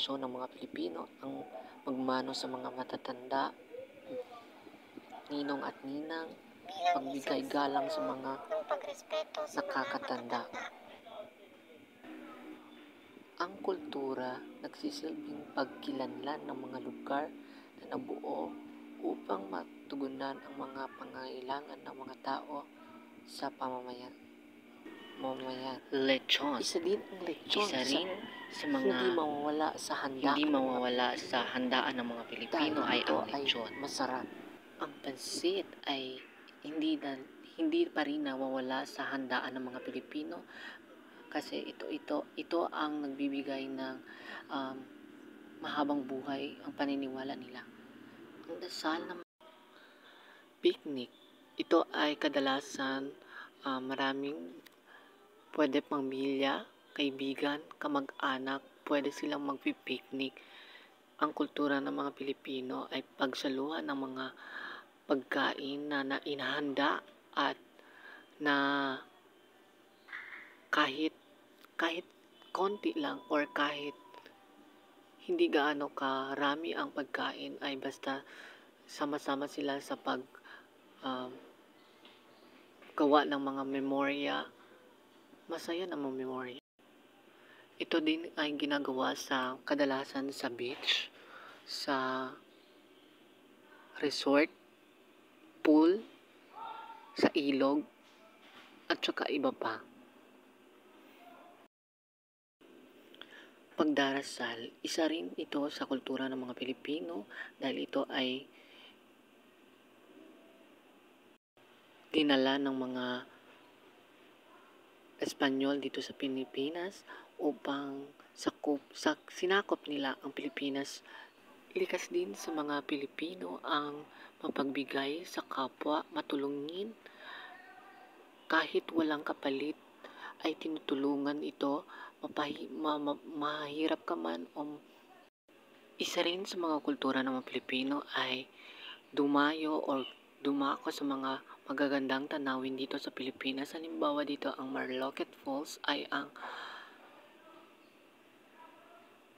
tradisyon ng mga Pilipino ang magmano sa mga matatanda, ninong at ninang, pagbigay galang sa mga nakakatanda. Ang kultura nagsisilbing pagkilanlan ng mga lugar na nabuo upang matugunan ang mga pangangailangan ng mga tao sa pamamayan. Lechon. Isa din ang lechon. Isa rin sa mga hindi mawawala sa handaan ng mga Pilipino ay ang lechon. Masarap. Ang pansit ay hindi pa rin nawawala sa handaan ng mga Pilipino kasi ito ang nagbibigay ng mahabang buhay, ang paniniwala nila. Ang dasal ng picnic, ito ay kadalasan maraming pwede pamilya, kaibigan, kamag-anak, pwede silang magpi-picnic. Ang kultura ng mga Pilipino ay pagsaluhan ng mga pagkain na inahanda at na kahit konti lang or kahit hindi gaano karami ang pagkain ay basta sama-sama sila sa gawa ng mga memorya. Masaya na mga memorya. Ito din ay ginagawa sa kadalasan sa beach, sa resort, pool, sa ilog, at saka iba pa. Pagdarasal, isa rin ito sa kultura ng mga Pilipino dahil ito ay dinala ng mga Espanyol dito sa Pilipinas upang sinakop nila ang Pilipinas. Likas din sa mga Pilipino ang mapagbigay sa kapwa, matulungin. Kahit walang kapalit ay tinutulungan ito, mahirap ka man o isa rin sa mga kultura ng mga Pilipino ay dumako sa mga magagandang tanawin dito sa Pilipinas. Halimbawa dito ang Marloquet Falls ay ang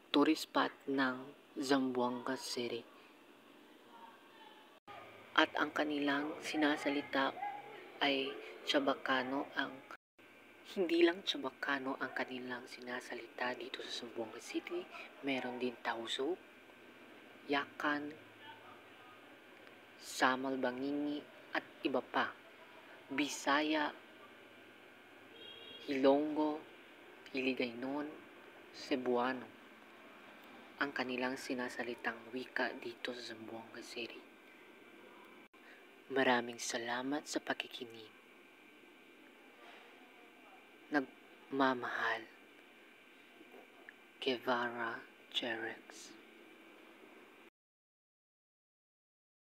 tourist spot ng Zamboanga City. At ang kanilang sinasalita ay Chabacano. Hindi lang Chabacano ang kanilang sinasalita dito sa Zamboanga City. Meron din Tausug, Yakan, Samal Bangingi at iba pa. Bisaya, Ilonggo, Hiligaynon, Cebuano ang kanilang sinasalitang wika dito sa Zamboanga City. Maraming salamat sa pakikinig. Nagmamahal, Guevara Jerex.